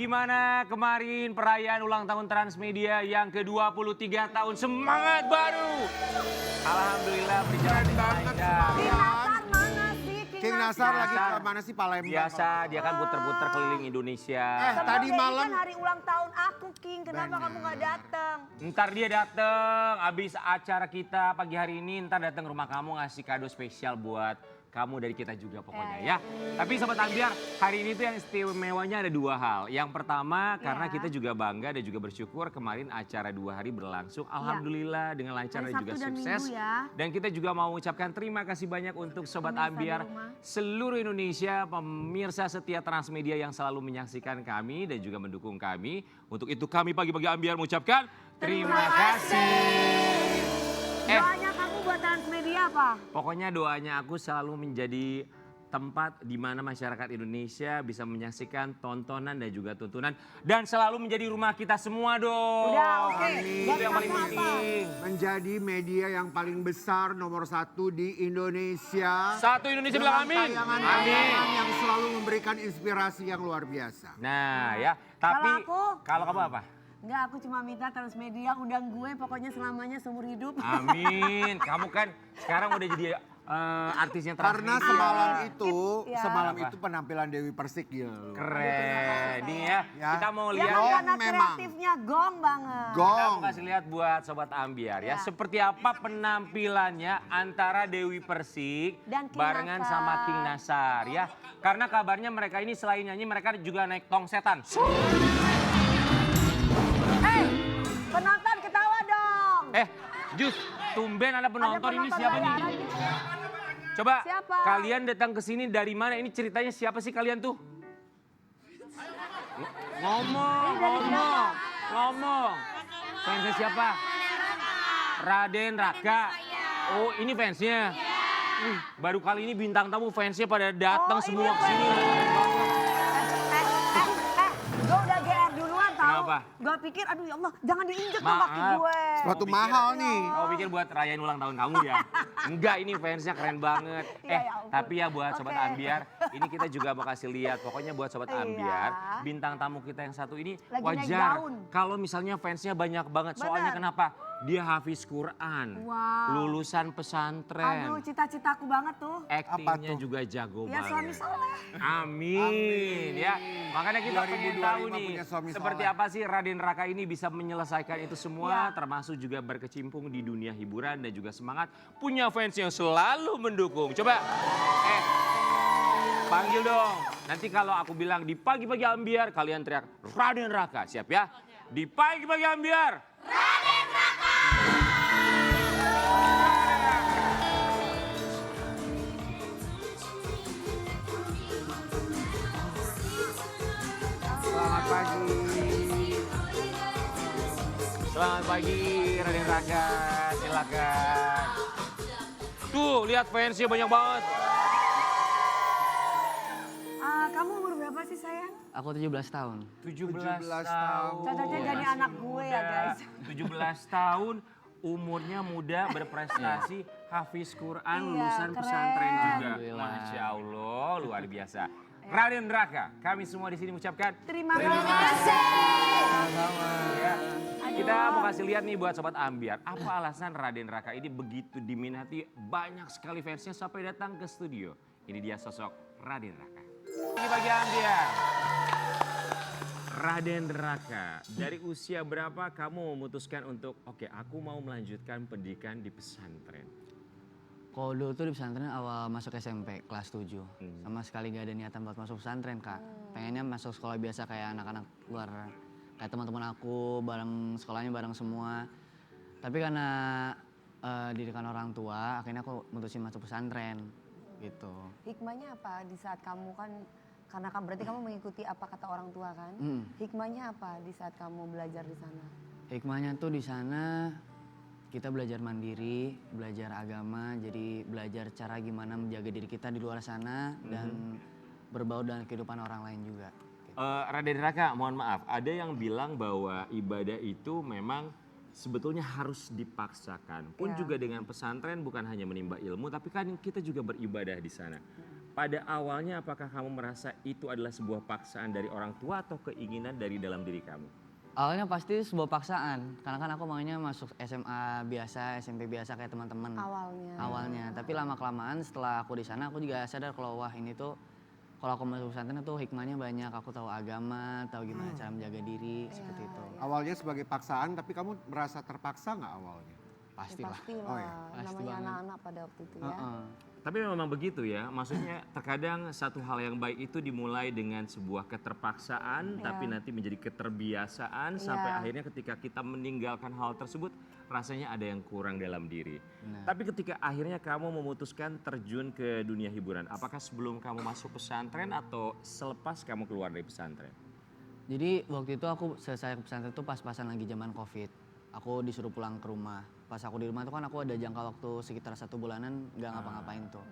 gimana kemarin perayaan ulang tahun Transmedia yang ke-23 tahun? Semangat baru! Alhamdulillah berjalan dengan lancar. King Nasar mana sih? King Nasar lagi mana sih Palembang? Biasa, dia kan puter-puter keliling Indonesia. Tadi malam Ini kan hari ulang tahun aku, King. Kenapa kamu gak datang? Ntar dia dateng, abis acara kita pagi hari ini, ntar datang rumah kamu ngasih kado spesial buat kamu dari kita juga pokoknya ya. Tapi Sobat Ambiar, hari ini tuh yang istimewanya ada dua hal. Yang pertama karena kita juga bangga dan juga bersyukur kemarin acara 2 hari berlangsung. Alhamdulillah dengan lancar dan juga sukses. Dan kita juga mau ucapkan terima kasih banyak untuk Sobat Ambiar seluruh Indonesia, pemirsa setia Transmedia yang selalu menyaksikan kami dan juga mendukung kami. Untuk itu kami pagi-pagi Ambiar mengucapkan terima kasih. Doanya kamu buat Transmedia apa? Pokoknya doanya aku selalu menjadi tempat di mana masyarakat Indonesia bisa menyaksikan tontonan dan juga tuntunan. Dan selalu menjadi rumah kita semua dong. Udah, oke. Itu yang paling penting. menjadi media yang paling besar nomor 1 di Indonesia. Satu Indonesia bilang amin. Tayangan yang selalu memberikan inspirasi yang luar biasa. Nah ya, tapi Kalau aku? kalau kamu apa? Enggak, aku cuma minta Transmedia undang gue pokoknya selamanya seumur hidup. Amin. Kamu kan sekarang udah jadi artisnya Karena Transmedia. semalam itu penampilan Dewi Persik gila. Keren. Nih ya, kita mau Ya lihat. kan karena memang. kreatifnya gong banget. Kita Gong. mau kasih lihat buat Sobat Ambiar ya. Seperti apa penampilannya antara Dewi Persik Dan King barengan Nasar. sama King Nasar ya. Karena kabarnya mereka ini selain nyanyi mereka juga naik tong setan. Penonton ketawa dong. Jus, tumben ada penonton ini siapa nih? Coba Siapa? kalian datang ke sini dari mana? Ini ceritanya siapa sih kalian tuh? Ngomong. Fansnya siapa? Raden Raka. Oh, ini fansnya. Baru kali ini bintang tamu fansnya pada datang semua ke sini. Gue udah GR duluan tau. Kenapa? Gue pikir aduh ya Allah jangan diinjek dong kaki Maaf. gue. Suatu mahal nih. Kau pikir buat rayain ulang tahun kamu ya? Enggak, ini fansnya keren banget. Ya ampun. Tapi ya buat Sobat Oke. Ambiar, ini kita juga mau kasih lihat. Pokoknya buat Sobat Iya. Ambiar, bintang tamu kita yang satu ini Lagi naik wajar. daun. Kalau misalnya fansnya banyak banget. Soalnya Bener. kenapa? Dia hafiz Quran, Wow. lulusan pesantren. Aduh cita-citaku banget tuh. Actingnya tuh? juga jago Ya suami banget. soleh. Amin. Ya, makanya kita pengen tahu 2025 nih punya suami seperti soleh. apa sih Raden Raka ini bisa menyelesaikan itu semua, termasuk juga berkecimpung di dunia hiburan dan juga semangat punya fans yang selalu mendukung. Coba, panggil dong. Nanti kalau aku bilang di pagi-pagi Ambiar, kalian teriak Raden Raka, siap ya? Di pagi-pagi Ambiar. Selamat pagi. Selamat pagi Raden Raka, silakan. Tuh, lihat fansnya banyak banget. Kamu umur berapa sih sayang? Aku 17 tahun. 17 tahun. tahun. Cocoknya jadi Masih anak gue ya, muda. guys. 17 tahun, umurnya muda, berprestasi, hafiz Quran, Iya, lulusan keren. pesantren juga. Alhamdulillah. Masya Allah, luar biasa. Raden Raka, kami semua di sini mengucapkan Terima kasih. ya. Kita mau kasih lihat nih buat Sobat Ambiar, apa alasan Raden Raka ini begitu diminati banyak sekali fansnya sampai datang ke studio. Ini dia sosok Raden Raka. Ini bagi Ambiar. Raden Raka, dari usia berapa kamu memutuskan untuk oke, aku mau melanjutkan pendidikan di pesantren? Kalau dulu tuh di pesantren awal masuk SMP kelas 7. Sama sekali gak ada niatan buat masuk pesantren, Kak. Pengennya masuk sekolah biasa kayak anak-anak luar. Kayak teman-teman aku, bareng sekolahnya bareng semua. Tapi karena didikan orang tua, akhirnya aku mutusin masuk pesantren gitu. Hikmahnya apa di saat kamu kan, karena kan berarti kamu mengikuti apa kata orang tua kan? Hikmahnya apa di saat kamu belajar di sana? Hikmahnya tuh di sana kita belajar mandiri, belajar agama, jadi belajar cara gimana menjaga diri kita di luar sana dan berbaur dengan kehidupan orang lain juga. Raden Raka, mohon maaf, ada yang bilang bahwa ibadah itu memang sebetulnya harus dipaksakan. Pun juga dengan pesantren bukan hanya menimba ilmu, tapi kan kita juga beribadah di sana. pada awalnya apakah kamu merasa itu adalah sebuah paksaan dari orang tua atau keinginan dari dalam diri kamu? Awalnya pasti sebuah paksaan, karena kan aku maunya masuk SMA biasa, SMP biasa kayak teman-teman. Awalnya, tapi lama-kelamaan setelah aku di sana aku juga sadar kalau wah ini tuh kalau aku masuk pesantren tuh hikmahnya banyak, aku tahu agama, tahu gimana cara menjaga diri, seperti itu. Awalnya sebagai paksaan, tapi kamu merasa terpaksa nggak awalnya? Pastilah. Pastilah, Oh ya, pasti namanya banget. anak-anak pada waktu itu ya. Tapi memang begitu ya, maksudnya terkadang satu hal yang baik itu dimulai dengan sebuah keterpaksaan, tapi nanti menjadi keterbiasaan, sampai akhirnya ketika kita meninggalkan hal tersebut, rasanya ada yang kurang dalam diri. Tapi ketika akhirnya kamu memutuskan terjun ke dunia hiburan, apakah sebelum kamu masuk pesantren atau selepas kamu keluar dari pesantren? Jadi waktu itu aku selesai ke pesantren tuh pas-pasan lagi zaman COVID. Aku disuruh pulang ke rumah. Pas aku di rumah tuh kan aku ada jangka waktu sekitar 1 bulanan nggak ngapa-ngapain tuh.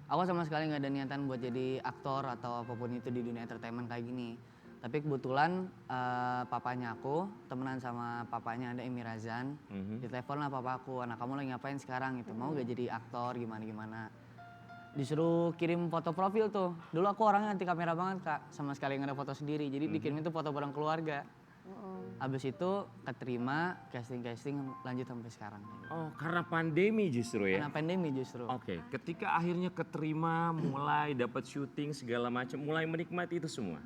Aku sama sekali nggak ada niatan buat jadi aktor atau apapun itu di dunia entertainment kayak gini. Tapi kebetulan papanya aku temenan sama papanya ada Emi Razan. Ditelepon lah papa aku, anak kamu lagi ngapain sekarang gitu, mau gak jadi aktor gimana-gimana. Disuruh kirim foto profil tuh. Dulu aku orangnya anti kamera banget kak, sama sekali nggak ada foto sendiri. Jadi dikirim itu foto bareng keluarga. Abis itu keterima casting lanjut sampai sekarang. Oh, karena pandemi justru ya? Karena pandemi justru. Oke, ketika akhirnya keterima, mulai dapat syuting segala macam, mulai menikmati itu semua.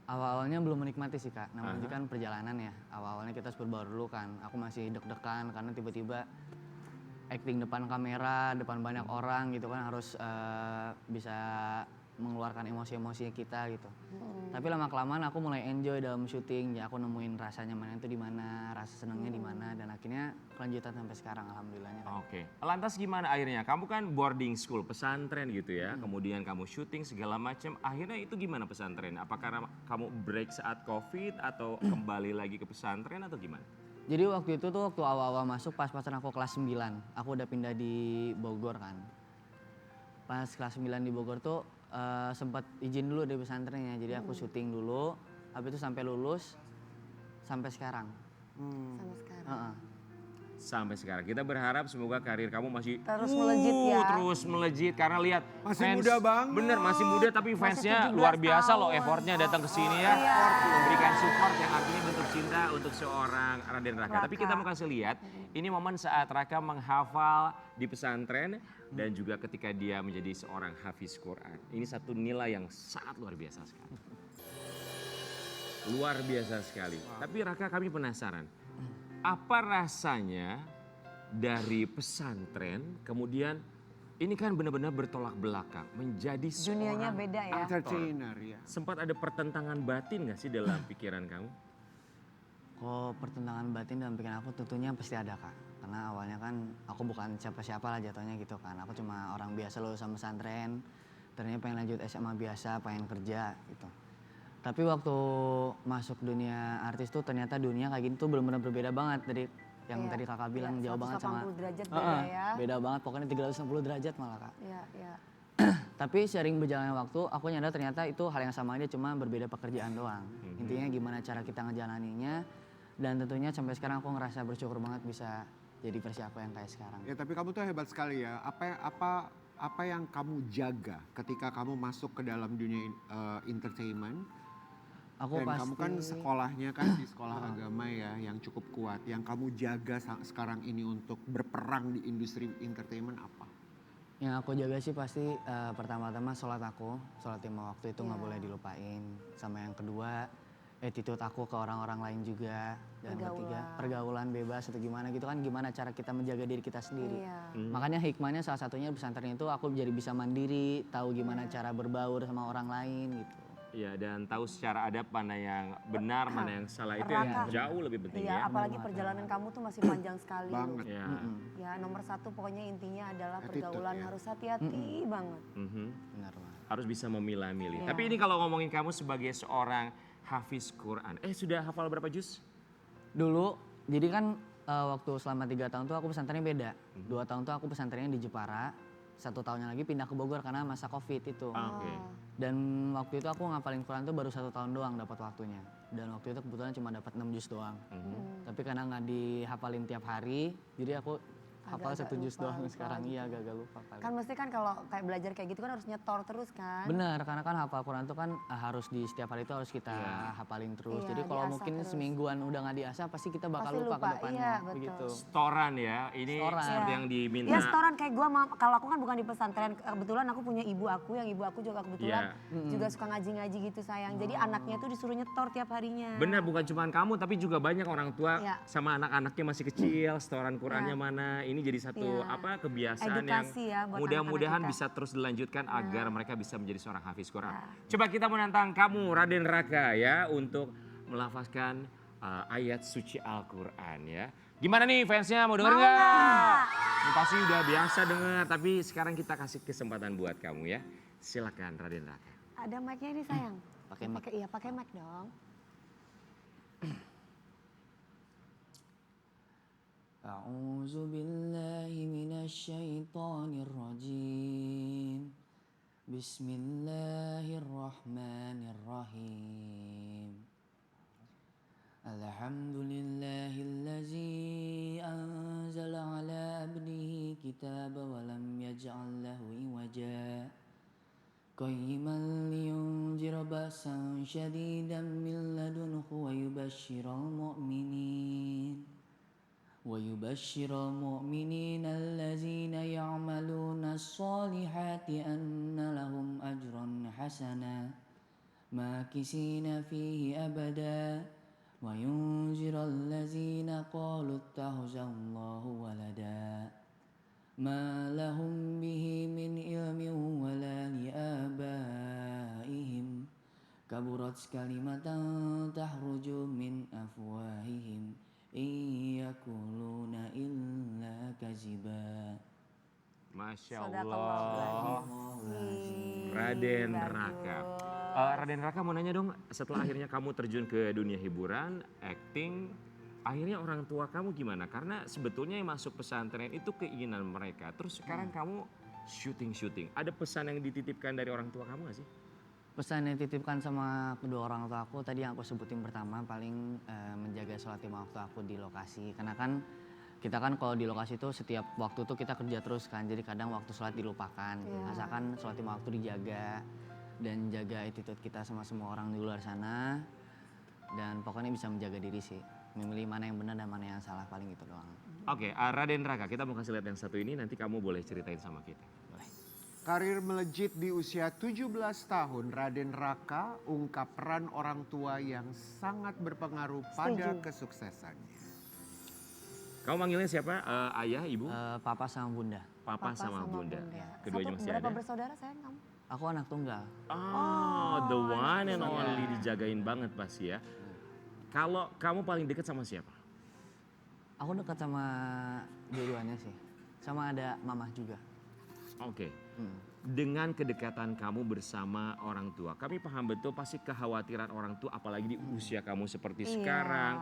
Awal-awalnya belum menikmati sih kak, namanya kan perjalanan ya. Awal-awalnya kita harus berbaur dulu kan. Aku masih deg-degan karena tiba-tiba acting depan kamera, depan banyak orang gitu kan harus bisa mengeluarkan emosi-emosi kita gitu. Tapi lama-kelamaan aku mulai enjoy dalam syuting, ya aku nemuin rasa nyamannya itu di mana, rasa senangnya di mana, dan akhirnya kelanjutan sampai sekarang alhamdulillahnya. Oke, lantas gimana akhirnya? Kamu kan boarding school, pesantren gitu ya, kemudian kamu syuting segala macam, akhirnya itu gimana pesantren? Apakah karena kamu break saat COVID atau kembali lagi ke pesantren atau gimana? Jadi waktu itu tuh waktu awal-awal masuk pas-pasan aku kelas 9, aku udah pindah di Bogor kan. Pas kelas 9 di Bogor tuh sempat izin dulu dari pesantrennya, jadi aku syuting dulu, habis itu sampai lulus, sampai sekarang. Sama sekarang. Sampai sekarang. Kita berharap semoga karir kamu masih Terus melejit ya. terus melejit karena lihat Masih muda banget. Bener, masih muda tapi fansnya 17 luar biasa loh tahun. effortnya datang ke sini ya. Memberikan support yang artinya bentuk cinta untuk seorang Raden Raka. Tapi kita mau kasih lihat ini momen saat Raka menghafal di pesantren dan juga ketika dia menjadi seorang hafiz Quran. Ini satu nilai yang sangat luar biasa sekali. Luar biasa sekali. Tapi Raka kami penasaran. Apa rasanya dari pesantren kemudian ini kan benar-benar bertolak belakang menjadi Dunianya seorang beda ya. Entertainer ya. sempat ada pertentangan batin gak sih dalam pikiran kamu? Kok pertentangan batin dalam pikiran aku tentunya pasti ada kak. Karena awalnya kan aku bukan siapa-siapa lah jatuhnya gitu kan. Aku cuma orang biasa lulusan pesantren, ternyata pengen lanjut SMA biasa, pengen kerja gitu. Tapi waktu masuk dunia artis tuh ternyata dunia kayak gini tuh benar-benar berbeda banget dari yang tadi kakak bilang, jauh banget sama 180 derajat beda ya. beda banget, pokoknya 360 derajat malah kak. Iya, iya. Tapi sering berjalannya waktu aku nyadar ternyata itu hal yang sama aja, cuma berbeda pekerjaan doang. Intinya gimana cara kita ngejalaninya, dan tentunya sampai sekarang aku ngerasa bersyukur banget bisa jadi versi aku yang kayak sekarang. Ya tapi kamu tuh hebat sekali ya. Apa yang kamu jaga ketika kamu masuk ke dalam dunia entertainment? Aku Dan pasti kamu kan sekolahnya kan di sekolah agama ya yang cukup kuat. Yang kamu jaga sekarang ini untuk berperang di industri entertainment apa? yang aku jaga sih pasti pertama-tama sholat lima waktu itu nggak boleh dilupain. Sama yang kedua attitude aku ke orang-orang lain juga. Dan ketiga pergaulan bebas atau gimana gitu kan, gimana cara kita menjaga diri kita sendiri. Makanya hikmahnya salah satunya di pesantren itu aku jadi bisa mandiri, tahu gimana cara berbaur sama orang lain gitu. Iya, dan tahu secara adab mana yang benar, mana yang salah itu yang Raka. jauh lebih penting Iya, ya. apalagi perjalanan kamu tuh masih panjang sekali. Banget. Ya. Ya, nomor satu pokoknya intinya adalah Attitude, pergaulan ya. harus hati-hati banget. Benar banget. Harus bisa memilah-milih. Iya. Tapi ini kalau ngomongin kamu sebagai seorang hafiz Quran, sudah hafal berapa juz? Dulu, jadi kan waktu selama 3 tahun tuh aku pesantrennya beda. 2 tahun tuh aku pesantrennya di Jepara, 1 tahunnya lagi pindah ke Bogor karena masa Covid itu. Oke. Dan waktu itu aku ngapalin Quran tuh baru 1 tahun doang dapat waktunya. Dan waktu itu kebetulan cuma dapat 6 juz doang. Tapi karena nggak dihafalin tiap hari, jadi aku hafal Agak-agak satu juz lupa, doang lupa sekarang. gitu. Iya agak-agak lupa paling. Kan mesti kan kalau kayak belajar kayak gitu kan harus nyetor terus kan. Benar, karena kan hafal Quran itu kan harus di setiap hari itu harus kita Iya. hafalin terus. Iya, Jadi kalau diasah mungkin terus. semingguan udah nggak diasah pasti kita bakal Pasti lupa ke lupa, depannya. iya, betul. Begitu. Setoran ya, ini Setoran. seperti Iya. yang diminta. Ya setoran kayak gue, kalau aku kan bukan di pesantren, kebetulan aku punya ibu aku, yang ibu aku juga kebetulan juga suka ngaji-ngaji gitu sayang. Jadi anaknya tuh disuruh nyetor tiap harinya. Benar, bukan cuma kamu tapi juga banyak orang tua Iya. sama anak-anaknya masih kecil, setoran Qurannya mana. Ini jadi satu Iya. kebiasaan Edukasi ya yang buat mudah-mudahan anak-anak kita. bisa terus dilanjutkan agar mereka bisa menjadi seorang hafiz Quran. Coba kita menantang kamu Raden Raka ya untuk melafazkan ayat suci Al-Quran ya. Gimana nih fansnya mau denger Mau nggak? nggak? Ini pasti udah biasa denger, tapi sekarang kita kasih kesempatan buat kamu ya. Silakan Raden Raka. Ada mic-nya ini sayang. Pakai mic. Iya pakai mic dong. أعوذ بالله من الشيطان الرجيم بسم الله الرحمن الرحيم الحمد لله الذي أنزل على عبده كتاب ولم يجعل له عوجا قيما لينذر بأسا شديدا من لدنه ويبشر المؤمنين الذين يعملون الصالحات أن لهم أجرا حسنا ماكثين فيه أبدا وينذر الذين قالوا اتخذ الله ولدا ما لهم به من علم ولا لآبائهم كبرت كلمة تخرج من أفواههم إن يقولون إلا كذبا. Masya Sadaqallah. Allah. Raden Raka. Raden Raka mau nanya dong, setelah akhirnya kamu terjun ke dunia hiburan, acting, akhirnya orang tua kamu gimana? Karena sebetulnya yang masuk pesantren itu keinginan mereka. Terus sekarang kamu syuting. Ada pesan yang dititipkan dari orang tua kamu gak sih? Pesan yang dititipkan sama kedua orang tua aku tadi yang aku sebutin pertama paling menjaga sholat lima waktu aku di lokasi. Karena kan kita kan kalau di lokasi itu setiap waktu tuh kita kerja terus kan. Jadi kadang waktu sholat dilupakan. Asalkan sholat lima waktu dijaga dan jaga attitude kita sama semua orang di luar sana. Dan pokoknya bisa menjaga diri sih. Memilih mana yang benar dan mana yang salah, paling itu doang. Oke, Raden Raka, kita mau kasih lihat yang satu ini, nanti kamu boleh ceritain sama kita. Boleh. Karir melejit di usia 17 tahun, Raden Raka ungkap peran orang tua yang sangat berpengaruh pada kesuksesannya. Kamu manggilnya siapa? Ayah, ibu? Papa sama bunda. Papa sama bunda. Keduanya masih Berapa ada? bersaudara sayang kamu? Aku anak tunggal. Oh, the one and tunggal. only, dijagain banget pasti ya. Kalau kamu paling dekat sama siapa? Aku dekat sama dua-duanya sih. Sama ada mamah juga. Oke. Dengan kedekatan kamu bersama orang tua, kami paham betul pasti kekhawatiran orang tua, apalagi di usia kamu seperti sekarang,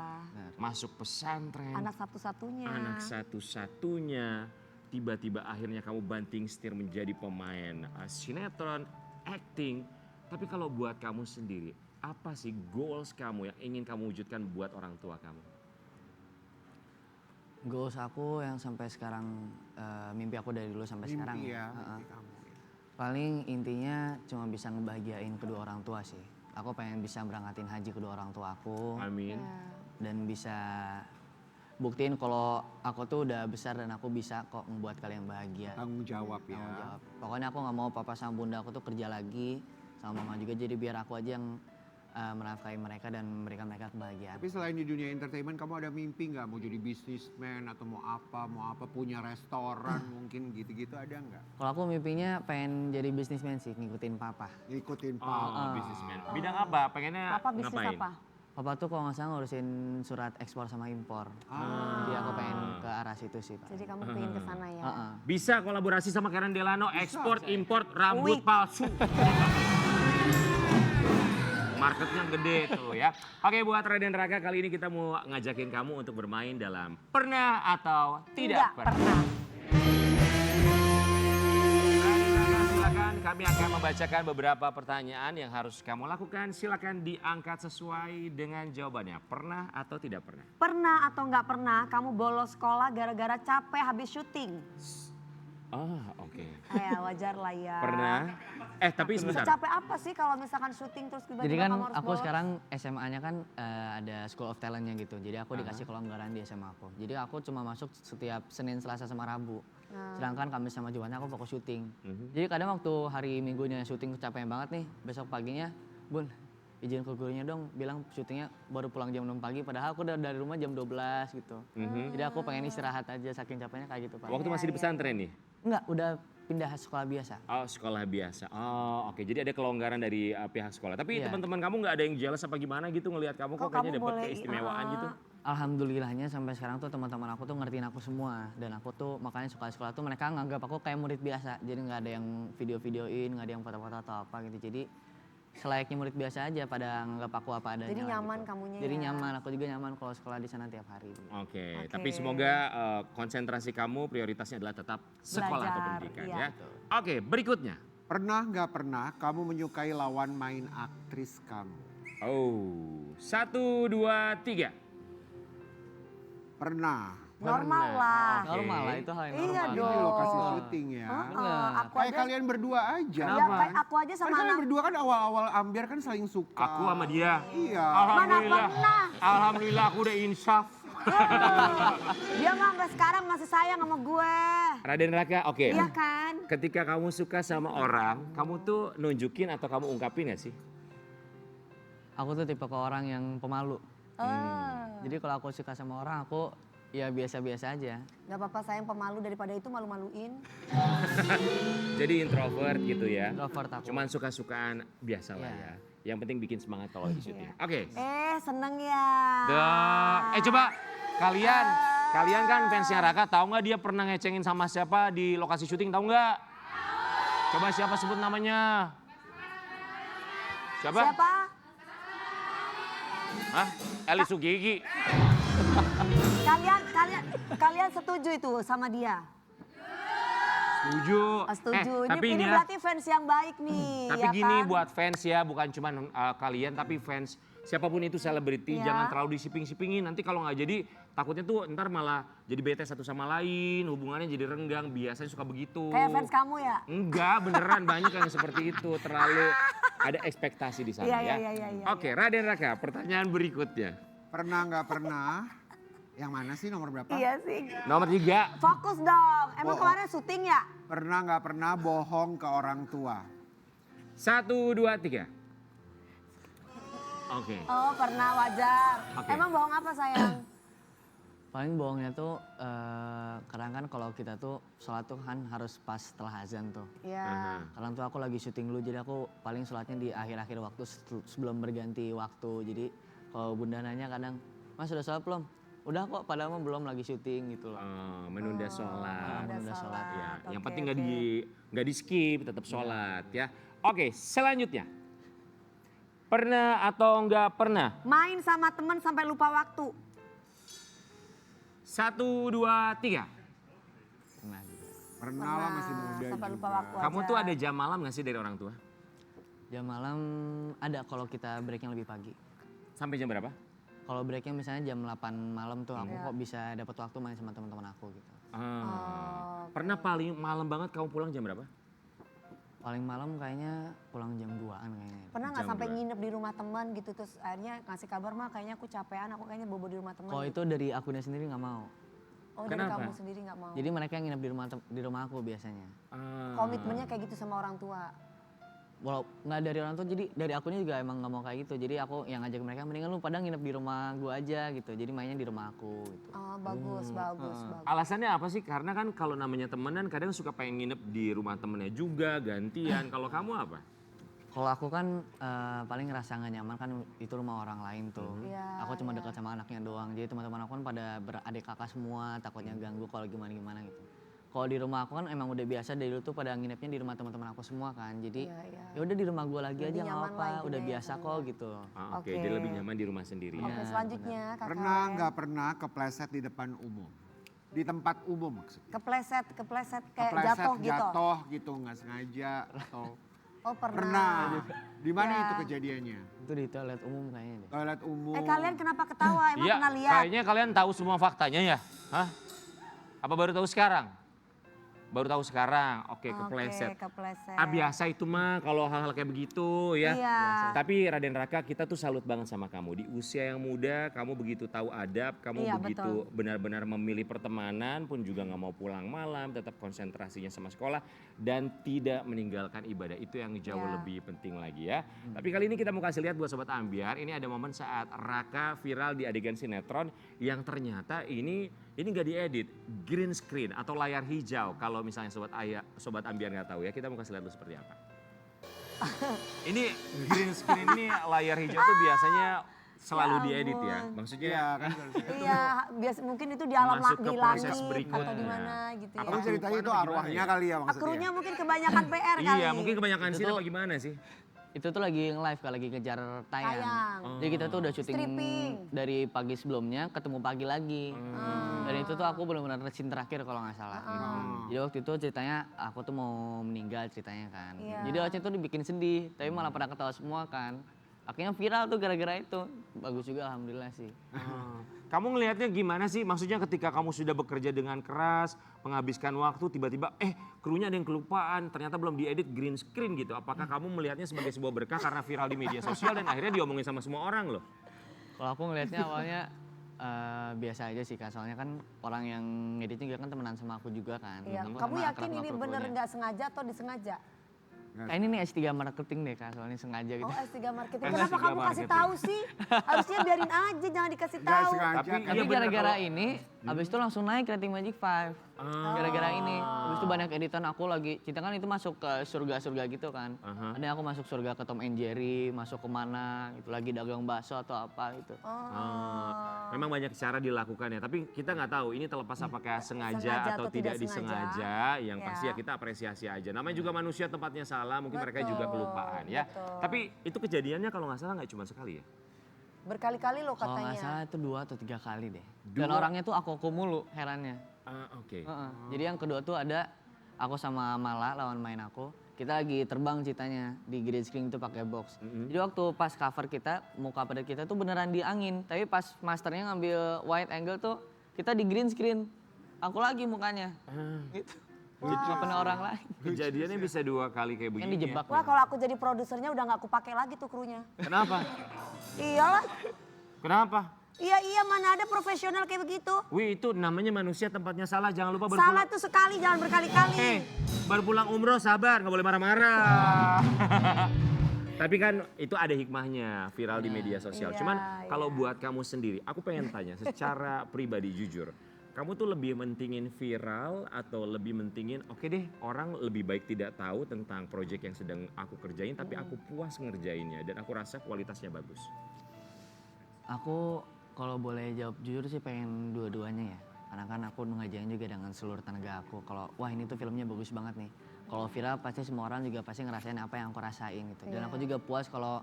masuk pesantren, Anak satu-satunya. anak satu-satunya, tiba-tiba akhirnya kamu banting setir menjadi pemain sinetron, acting. Tapi kalau buat kamu sendiri, apa sih goals kamu yang ingin kamu wujudkan buat orang tua kamu? Goals aku yang sampai sekarang, mimpi aku dari dulu sampai sekarang. Mimpi ya, Heeh. mimpi kamu. Ya. Paling intinya cuma bisa ngebahagiain kedua orang tua sih. Aku pengen bisa berangkatin haji kedua orang tua aku. Amin. Dan bisa buktiin kalau aku tuh udah besar dan aku bisa kok membuat kalian bahagia. Tanggung jawab ya. Tanggung jawab. Pokoknya aku nggak mau papa sama bunda aku tuh kerja lagi sama mama juga, jadi biar aku aja yang menafkahi mereka dan memberikan mereka kebahagiaan. Tapi selain di dunia entertainment, kamu ada mimpi nggak mau jadi bisnismen atau mau apa, punya restoran mungkin gitu-gitu ada nggak? Kalau aku mimpinya pengen jadi bisnismen sih, ngikutin papa. Ngikutin Oh, bisnismen. Bidang apa? Pengennya Papa bisnis ngapain? apa? Papa tuh kalau nggak salah ngurusin surat ekspor sama impor. Jadi aku pengen ke arah situ sih Pak. Jadi kamu pengen ke sana ya. Heeh. Bisa kolaborasi sama Karen Delano, ekspor, import, rambut palsu. Marketnya gede tuh ya. Oke, buat Raden Raka, kali ini kita mau ngajakin kamu untuk bermain dalam Pernah atau Tidak Pernah. Raden Raka, silakan kami akan membacakan beberapa pertanyaan yang harus kamu lakukan. Silakan diangkat sesuai dengan jawabannya. Pernah atau tidak pernah? Pernah atau nggak pernah kamu bolos sekolah gara-gara capek habis syuting? Oh, oke. Ya wajar lah ya. Pernah. Tapi sebentar. Secapek apa sih kalau misalkan syuting terus tiba-tiba Jadi kan kamu harus aku bolos? sekarang SMA-nya kan ada School of Talent-nya gitu. Jadi aku dikasih kelonggaran di SMA aku. Jadi aku cuma masuk setiap Senin, Selasa sama Rabu. Sedangkan Kamis sama Jumatnya aku fokus syuting. Jadi kadang waktu hari Minggunya syuting kecapean banget nih, besok paginya, Bun, izin ke gurunya dong, bilang syutingnya baru pulang jam 6 pagi, padahal aku udah dari rumah jam 12 gitu. Jadi aku pengen istirahat aja, saking capeknya kayak gitu Pak. Waktu masih di pesantren nih? Enggak, udah pindah sekolah biasa. Oh, sekolah biasa. Oh, oke. Jadi ada kelonggaran dari pihak sekolah. Tapi Iya. teman-teman kamu nggak ada yang jealous apa gimana gitu ngelihat kamu kok Kok kayaknya kamu dapat boleh, keistimewaan gitu? Alhamdulillahnya sampai sekarang tuh teman-teman aku tuh ngertiin aku semua. Dan aku tuh makanya sekolah-sekolah tuh mereka nganggap aku kayak murid biasa. Jadi nggak ada yang video-videoin, nggak ada yang foto-foto atau apa gitu. Jadi selayaknya murid biasa aja pada nganggap aku apa adanya. Jadi lah nyaman gitu. kamunya Jadi ya? nyaman, aku juga nyaman kalau sekolah di sana tiap hari. Oke, tapi semoga konsentrasi kamu prioritasnya adalah tetap sekolah atau Belajar, pendidikan iya. ya. Oke, berikutnya. Pernah nggak pernah kamu menyukai lawan main aktris kamu? Oh, 1, 2, 3. Pernah. Normal lah. Oke. Normal lah, itu hal yang normal. Iya Ini dong. di lokasi syuting ya. Aku Kayak aja, kalian berdua aja. ya, kayak aku aja Kan sama kalian anak. berdua kan awal-awal ambiar kan saling suka. Aku sama dia. Iya. Alhamdulillah. pernah. Alhamdulillah aku udah insaf. Dia mah sampai sekarang masih sayang sama gue. Raden Raka, oke. Iya kan? Ketika kamu suka sama orang, kamu tuh nunjukin atau kamu ungkapin gak sih? Aku tuh tipe ke orang yang pemalu. Jadi kalau aku suka sama orang, aku ya biasa-biasa aja. Gak apa-apa sayang pemalu daripada itu malu-maluin. Jadi introvert gitu ya. Introvert aku. Cuman suka-sukaan biasa lah Iya. ya. Yang penting bikin semangat kalau di syuting. Oke. Seneng ya. Coba kalian kan fansnya Raka, tahu nggak dia pernah ngecengin sama siapa di lokasi syuting, tahu nggak? Coba siapa sebut namanya? Siapa? Hah? Eli Sugigi. Kalian setuju itu sama dia? Setuju. Setuju. Tapi ini ya, berarti fans yang baik nih. tapi ya gini kan? buat fans ya, bukan cuma kalian tapi fans siapapun itu selebriti, Iya. jangan terlalu disiping-sipingin. Nanti kalau nggak jadi takutnya tuh ntar malah jadi bete satu sama lain, hubungannya jadi renggang, biasanya suka begitu. Kayak fans kamu ya? Enggak, beneran banyak yang seperti itu, terlalu ada ekspektasi di sana Iya, ya. iya. Oke, Raden Raka, pertanyaan berikutnya. Pernah nggak pernah? Yang mana sih nomor berapa? Iya sih. Nomor 3. Fokus dong. Emang Bohong. kemarin syuting ya? Pernah nggak pernah bohong ke orang tua? 1, 2, 3. Oke. Oh pernah, wajar. Oke. Emang bohong apa sayang? Paling bohongnya tuh kadang kan kalau kita tuh sholat tuh kan harus pas setelah azan tuh. Iya. Kadang tuh aku lagi syuting dulu jadi aku paling sholatnya di akhir-akhir waktu sebelum berganti waktu. Jadi kalau bunda nanya kadang, Mas sudah sholat belum? Udah kok padahal mah belum lagi syuting gitu loh. Menunda sholat. Menunda sholat, Ya, yang Oke, penting oke. nggak di skip, tetap sholat ya. Oke, selanjutnya. Pernah atau nggak pernah? Main sama teman sampai lupa waktu. 1, 2, 3. Pernah juga. Pernah lah masih muda sampai lupa juga. waktu Kamu aja. tuh ada jam malam nggak sih dari orang tua? Jam malam ada kalau kita breaknya lebih pagi. Sampai jam berapa? Kalau breaknya misalnya jam 8 malam tuh aku kok bisa dapat waktu main sama teman-teman aku gitu. Pernah paling malam banget kamu pulang jam berapa? Paling malam kayaknya pulang jam 2-an kayaknya. Pernah nggak Jam sampai dua. nginep di rumah teman gitu terus akhirnya ngasih kabar mah kayaknya aku capean, aku kayaknya bobo di rumah teman. Kalau itu dari akunnya sendiri nggak mau. Oh dari Kenapa? kamu sendiri nggak mau. Jadi mereka yang nginep di rumah aku biasanya. Komitmennya kayak gitu sama orang tua. Walau nggak dari orang tua, jadi dari akunya juga emang nggak mau kayak gitu. Jadi aku yang ngajak mereka mendingan lu pada nginep di rumah gua aja gitu. Jadi mainnya di rumah aku gitu. Oh bagus, bagus. Alasannya apa sih? Karena kan kalau namanya temenan kadang suka pengen nginep di rumah temennya juga, gantian. Kalau kamu apa? Kalau aku kan paling ngerasa nggak nyaman kan itu rumah orang lain tuh. Iya, Aku cuma iya. dekat sama anaknya doang. Jadi teman-teman aku kan pada beradik kakak semua, takutnya ganggu kalau gimana-gimana gitu. Kalau di rumah aku kan emang udah biasa dari dulu tuh pada nginepnya di rumah teman-teman aku semua kan. Jadi Iya, iya. ya udah di rumah gua lagi Lebih aja nggak nyaman apa-apa, lah udah intinya ya, biasa Kang, kok ya. gitu. Oke, Oke. dia lebih nyaman di rumah sendiri. Oke selanjutnya kakak. Pernah nggak pernah kepleset di depan umum? Di tempat umum maksudnya. Kepleset kayak Kepleset, jatuh gitu. jatuh gitu nggak sengaja atau Oh pernah. pernah. Di mana Ya. itu kejadiannya? Itu di toilet umum kayaknya deh. Toilet umum. Kalian kenapa ketawa? Emang Iya, pernah lihat? kayaknya kalian tahu semua faktanya ya. Hah? Apa baru tahu sekarang? Baru tahu sekarang, oke kepleset. Kepleset. Biasa itu mah kalau hal-hal kayak begitu ya. Iya. Tapi Raden Raka kita tuh salut banget sama kamu. Di usia yang muda kamu begitu tahu adab, kamu Iya, begitu benar-benar memilih pertemanan pun juga nggak mau pulang malam, tetap konsentrasinya sama sekolah dan tidak meninggalkan ibadah. Itu yang jauh Iya. lebih penting lagi ya. Tapi kali ini kita mau kasih lihat buat Sobat Ambiar, ini ada momen saat Raka viral di adegan sinetron yang ternyata ini nggak diedit, green screen atau layar hijau. Kalau misalnya Sobat Ambiar nggak tahu ya, kita mau kasih lihat dulu seperti apa. Ini green screen ini layar hijau tuh biasanya selalu Ya diedit ya. ampun. Maksudnya Iya kan harusnya. Iya, biasa mungkin itu di alam Masuk ke di proses langit berikutnya. atau di mana gitu ya. Aku ceritanya itu arwahnya kali ya maksudnya. Krunya mungkin kebanyakan PR kali. iya mungkin kebanyakan Itu sih tuh- apa gimana sih? Itu tuh lagi nge-live Kak, lagi kejar tayang. Tayang. Jadi kita tuh udah syuting Stripping. dari pagi sebelumnya ketemu pagi lagi. Dan itu tuh aku benar-benar scene terakhir kalau nggak salah. Jadi waktu itu ceritanya aku tuh mau meninggal ceritanya kan. Iya. Jadi waktu itu dibikin sedih, tapi malah pada ketawa semua kan. Akhirnya viral tuh gara-gara itu. Bagus juga alhamdulillah sih. Kamu ngelihatnya gimana sih? Maksudnya ketika kamu sudah bekerja dengan keras, menghabiskan waktu, tiba-tiba krunya ada yang kelupaan, ternyata belum diedit green screen gitu. Apakah kamu melihatnya sebagai sebuah berkah karena viral di media sosial dan akhirnya diomongin sama semua orang loh? Kalau aku ngelihatnya awalnya biasa aja sih Kak, soalnya kan orang yang ngedit juga kan temenan sama aku juga kan. Iya. Aku Kamu sama yakin akrab sama ini kru-krunya. bener nggak sengaja atau disengaja? Kayak ini nih S3 marketing deh Kak, soalnya sengaja gitu. Oh S3 marketing. S3 Kenapa kamu kasih marketing. tahu sih? Harusnya biarin aja, jangan dikasih Nggak tahu. sengaja. Tapi kan. iya Tapi bener gara-gara kalau- ini, abis itu langsung naik rating Magic 5. Gara-gara ini, abis itu banyak editan aku lagi, kita kan itu masuk ke surga-surga gitu kan. Ada yang aku masuk surga ke Tom and Jerry, masuk kemana, gitu lagi dagang bakso atau apa gitu. Memang banyak cara dilakukan ya, tapi kita nggak tahu ini terlepas apakah sengaja Sengaja atau atau tidak tidak disengaja. Yang Ya. pasti ya kita apresiasi aja. Namanya juga manusia tempatnya salah, mungkin mereka juga Betul, kelupaan ya. betul. Tapi itu kejadiannya kalau nggak salah nggak cuma sekali ya? Berkali-kali loh Kalau nggak katanya. salah itu 2 atau 3 kali deh. Dan orangnya tuh aku mulu, herannya. Oke. Jadi yang kedua tuh ada aku sama Mala lawan main aku. Kita lagi terbang ceritanya di green screen itu pakai box. Jadi waktu pas cover kita, muka pada kita tuh beneran di angin. Tapi pas masternya ngambil wide angle tuh kita di green screen. Aku lagi mukanya. Gitu. Nggak pernah orang lain. Kejadiannya bisa 2 kali kayak Kan begini. dijebak. Wah kalau aku jadi produsernya udah nggak aku pakai lagi tuh krunya. Kenapa? Iyalah. Kenapa? Iya mana ada profesional kayak begitu. Wih itu namanya manusia tempatnya salah, jangan lupa Salah berpulang. tuh sekali jangan berkali-kali. Baru pulang umroh sabar, nggak boleh marah-marah. Tapi kan itu ada hikmahnya viral di media sosial. Iya, Cuman kalau iya. buat kamu sendiri, aku pengen tanya secara pribadi jujur. Kamu tuh lebih mentingin viral atau lebih mentingin oke deh orang lebih baik tidak tahu tentang proyek yang sedang aku kerjain tapi aku puas ngerjainnya dan aku rasa kualitasnya bagus. Aku kalau boleh jawab jujur sih pengen dua-duanya ya. Karena kan aku ngerjain juga dengan seluruh tenaga aku. Kalau wah ini tuh filmnya bagus banget nih. Kalau viral pasti semua orang juga pasti ngerasain apa yang aku rasain gitu. Dan aku juga puas kalau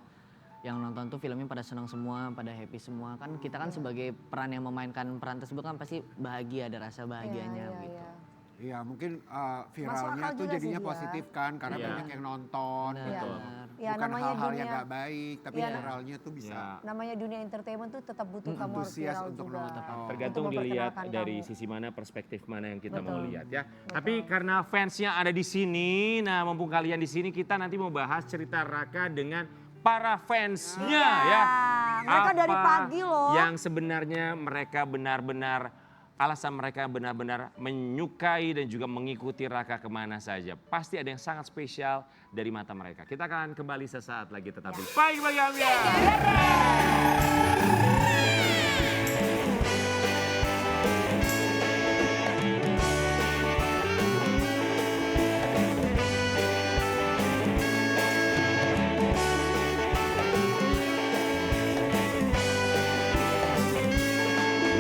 yang nonton tuh filmnya pada senang semua, pada happy semua. Kan kita kan sebagai peran yang memainkan peran tersebut kan pasti bahagia, ada rasa bahagianya Iya, gitu. iya. Iya mungkin Masuk viralnya akal tuh juga jadinya sih dia. positif kan karena Iya. banyak yang nonton Benar, gitu. benar. Ya, Bukan namanya hal-hal yang dunia- gak baik tapi Iya. viralnya tuh bisa Ya. Namanya dunia entertainment tuh tetap butuh kamu harus antusias viral untuk juga. nonton. Tergantung Untuk dilihat memperkenalkan dari kamu. sisi mana, perspektif mana yang kita mau Betul. lihat ya. Tapi karena fansnya ada di sini, nah mumpung kalian di sini kita nanti mau bahas cerita Raka dengan para fansnya ya. Mereka dari Apa pagi loh. Yang sebenarnya mereka benar-benar alasan mereka benar-benar menyukai dan juga mengikuti Raka kemana saja. Pasti ada yang sangat spesial dari mata mereka. Kita akan kembali sesaat lagi tetap di Pagi Pagi Ambiar.